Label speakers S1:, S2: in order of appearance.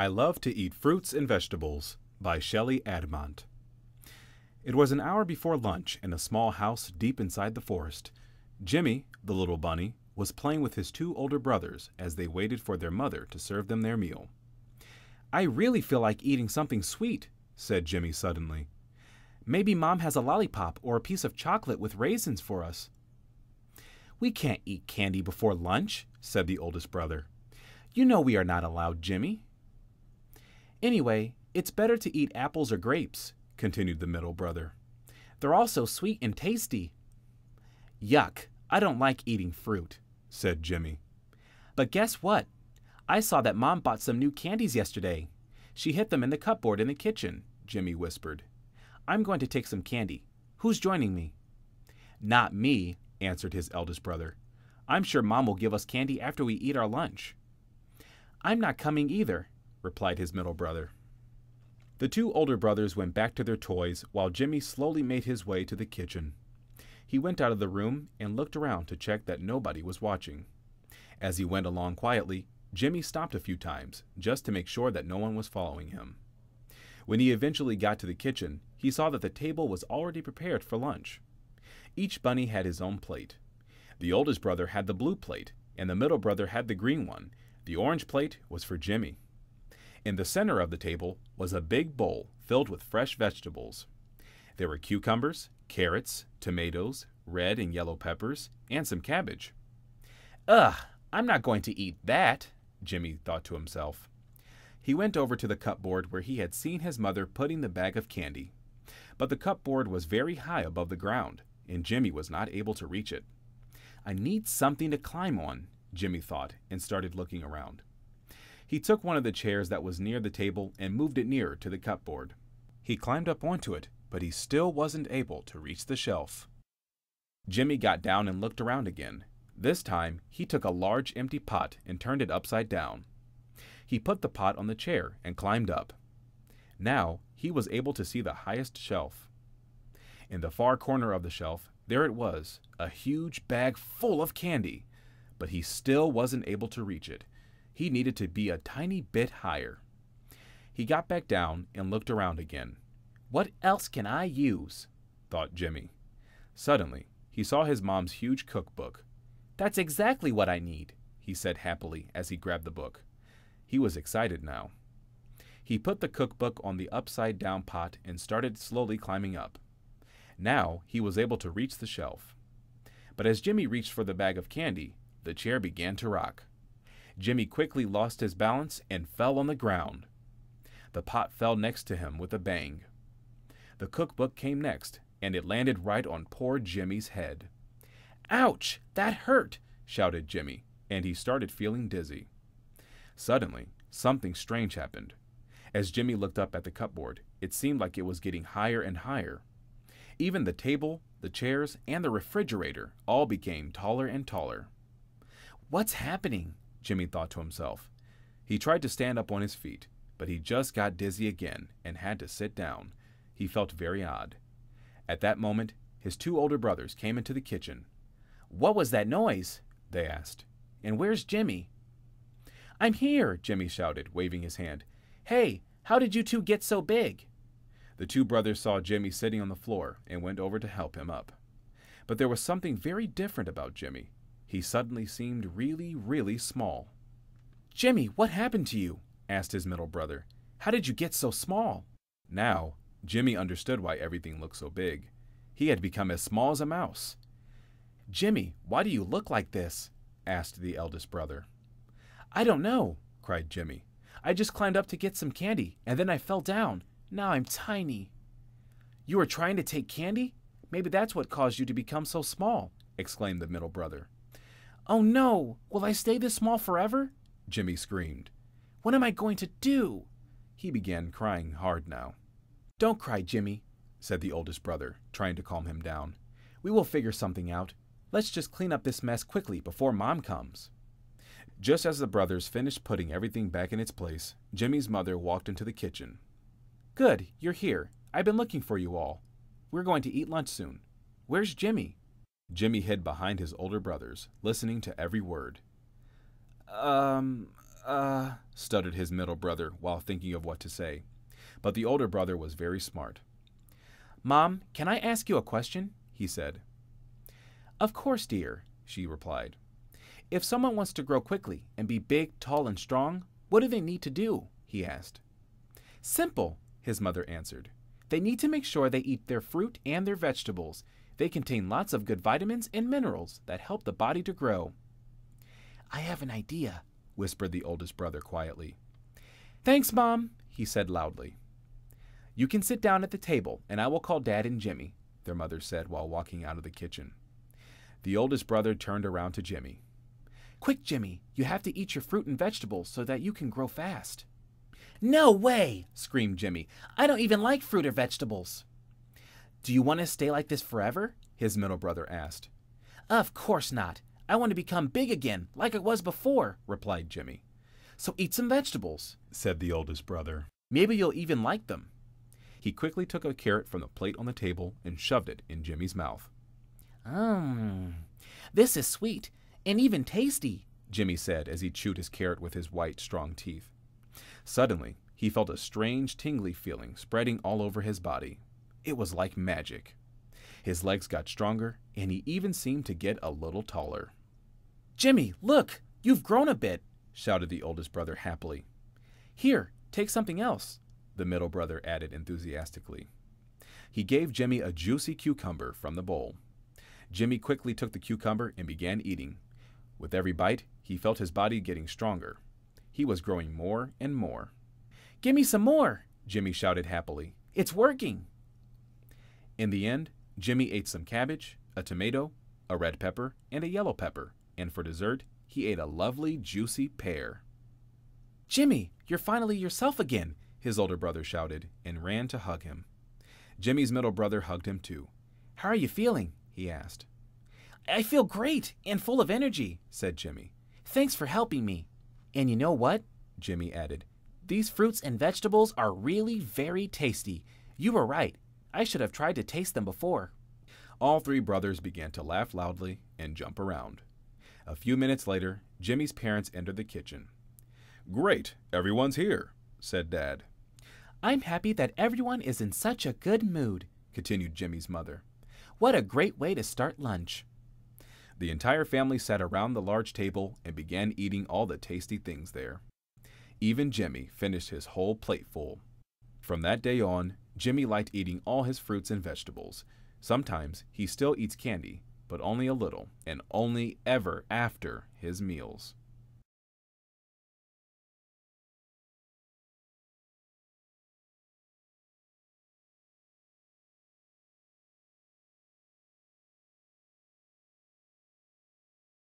S1: I Love to Eat Fruits and Vegetables by Shelley Admont. It was an hour before lunch in a small house deep inside the forest. Jimmy, the little bunny, was playing with his two older brothers as they waited for their mother to serve them their meal. "I really feel like eating something sweet," said Jimmy suddenly. "Maybe Mom has a lollipop or a piece of chocolate with raisins for us." "We can't eat candy before lunch," said the oldest brother. "You know we are not allowed, Jimmy." "Anyway, it's better to eat apples or grapes," continued the middle brother. "They're all so sweet and tasty." "Yuck, I don't like eating fruit," said Jimmy. "But guess what? I saw that Mom bought some new candies yesterday. She hid them in the cupboard in the kitchen," Jimmy whispered. "I'm going to take some candy. Who's joining me?" "Not me," answered his eldest brother. "I'm sure Mom will give us candy after we eat our lunch." "I'm not coming either," replied his middle brother. The two older brothers went back to their toys while Jimmy slowly made his way to the kitchen. He went out of the room and looked around to check that nobody was watching. As he went along quietly, Jimmy stopped a few times just to make sure that no one was following him. When he eventually got to the kitchen, he saw that the table was already prepared for lunch. Each bunny had his own plate. The oldest brother had the blue plate, and the middle brother had the green one. The orange plate was for Jimmy. In the center of the table was a big bowl filled with fresh vegetables. There were cucumbers, carrots, tomatoes, red and yellow peppers, and some cabbage. "Ugh, I'm not going to eat that," Jimmy thought to himself. He went over to the cupboard where he had seen his mother putting the bag of candy. But the cupboard was very high above the ground, and Jimmy was not able to reach it. "I need something to climb on," Jimmy thought, and started looking around. He took one of the chairs that was near the table and moved it nearer to the cupboard. He climbed up onto it, but he still wasn't able to reach the shelf. Jimmy got down and looked around again. This time, he took a large empty pot and turned it upside down. He put the pot on the chair and climbed up. Now, he was able to see the highest shelf. In the far corner of the shelf, there it was, a huge bag full of candy. But he still wasn't able to reach it. He needed to be a tiny bit higher. He got back down and looked around again. "What else can I use?" thought Jimmy. Suddenly, he saw his mom's huge cookbook. "That's exactly what I need," he said happily as he grabbed the book. He was excited now. He put the cookbook on the upside-down pot and started slowly climbing up. Now he was able to reach the shelf. But as Jimmy reached for the bag of candy, the chair began to rock. Jimmy quickly lost his balance and fell on the ground. The pot fell next to him with a bang. The cookbook came next, and it landed right on poor Jimmy's head. "Ouch! That hurt!" shouted Jimmy, and he started feeling dizzy. Suddenly, something strange happened. As Jimmy looked up at the cupboard, it seemed like it was getting higher and higher. Even the table, the chairs, and the refrigerator all became taller and taller. "What's happening?" Jimmy thought to himself. He tried to stand up on his feet, but he just got dizzy again and had to sit down. He felt very odd. At that moment, his two older brothers came into the kitchen. "What was that noise?" they asked. "And where's Jimmy?" "I'm here," Jimmy shouted, waving his hand. "Hey, how did you two get so big?" The two brothers saw Jimmy sitting on the floor and went over to help him up. But there was something very different about Jimmy. He suddenly seemed really, really small. "Jimmy, what happened to you?" asked his middle brother. "How did you get so small?" Now, Jimmy understood why everything looked so big. He had become as small as a mouse. "Jimmy, why do you look like this?" asked the eldest brother. "I don't know," cried Jimmy. "I just climbed up to get some candy, and then I fell down. Now I'm tiny." "You were trying to take candy? Maybe that's what caused you to become so small," exclaimed the middle brother. "Oh no! Will I stay this small forever?" Jimmy screamed. "What am I going to do?" He began crying hard now. "Don't cry, Jimmy," said the oldest brother, trying to calm him down. "We will figure something out. Let's just clean up this mess quickly before Mom comes." Just as the brothers finished putting everything back in its place, Jimmy's mother walked into the kitchen. "Good, you're here. I've been looking for you all. We're going to eat lunch soon. Where's Jimmy?" Jimmy hid behind his older brothers, listening to every word. stuttered his middle brother while thinking of what to say. But the older brother was very smart. "Mom, can I ask you a question?" he said. "Of course, dear," she replied. "If someone wants to grow quickly and be big, tall, and strong, what do they need to do?" he asked. "Simple," his mother answered. "They need to make sure they eat their fruit and their vegetables. They contain lots of good vitamins and minerals that help the body to grow." "I have an idea," whispered the oldest brother quietly. "Thanks, Mom," he said loudly. "You can sit down at the table, and I will call Dad and Jimmy," their mother said while walking out of the kitchen. The oldest brother turned around to Jimmy. "Quick, Jimmy, you have to eat your fruit and vegetables so that you can grow fast." "No way!" screamed Jimmy. "I don't even like fruit or vegetables." "Do you want to stay like this forever?" his middle brother asked. "Of course not. I want to become big again, like I was before," replied Jimmy. "So eat some vegetables," said the oldest brother. "Maybe you'll even like them." He quickly took a carrot from the plate on the table and shoved it in Jimmy's mouth. This is sweet and even tasty," Jimmy said as he chewed his carrot with his white, strong teeth. Suddenly, he felt a strange, tingly feeling spreading all over his body. It was like magic. His legs got stronger, and he even seemed to get a little taller. "Jimmy, look! You've grown a bit!" shouted the oldest brother happily. "Here, take something else," the middle brother added enthusiastically. He gave Jimmy a juicy cucumber from the bowl. Jimmy quickly took the cucumber and began eating. With every bite, he felt his body getting stronger. He was growing more and more. "Give me some more!" Jimmy shouted happily. "It's working!" In the end, Jimmy ate some cabbage, a tomato, a red pepper, and a yellow pepper, and for dessert, he ate a lovely, juicy pear. "Jimmy, you're finally yourself again!" his older brother shouted and ran to hug him. Jimmy's middle brother hugged him too. "How are you feeling?" he asked. "I feel great and full of energy," said Jimmy. "Thanks for helping me." "And you know what?" Jimmy added. "These fruits and vegetables are really very tasty. You were right. I should have tried to taste them before." All three brothers began to laugh loudly and jump around. A few minutes later, Jimmy's parents entered the kitchen. "Great, everyone's here," said Dad. "I'm happy that everyone is in such a good mood," continued Jimmy's mother. "What a great way to start lunch." The entire family sat around the large table and began eating all the tasty things there. Even Jimmy finished his whole plate full. From that day on, Jimmy liked eating all his fruits and vegetables. Sometimes he still eats candy, but only a little, and only ever after his meals.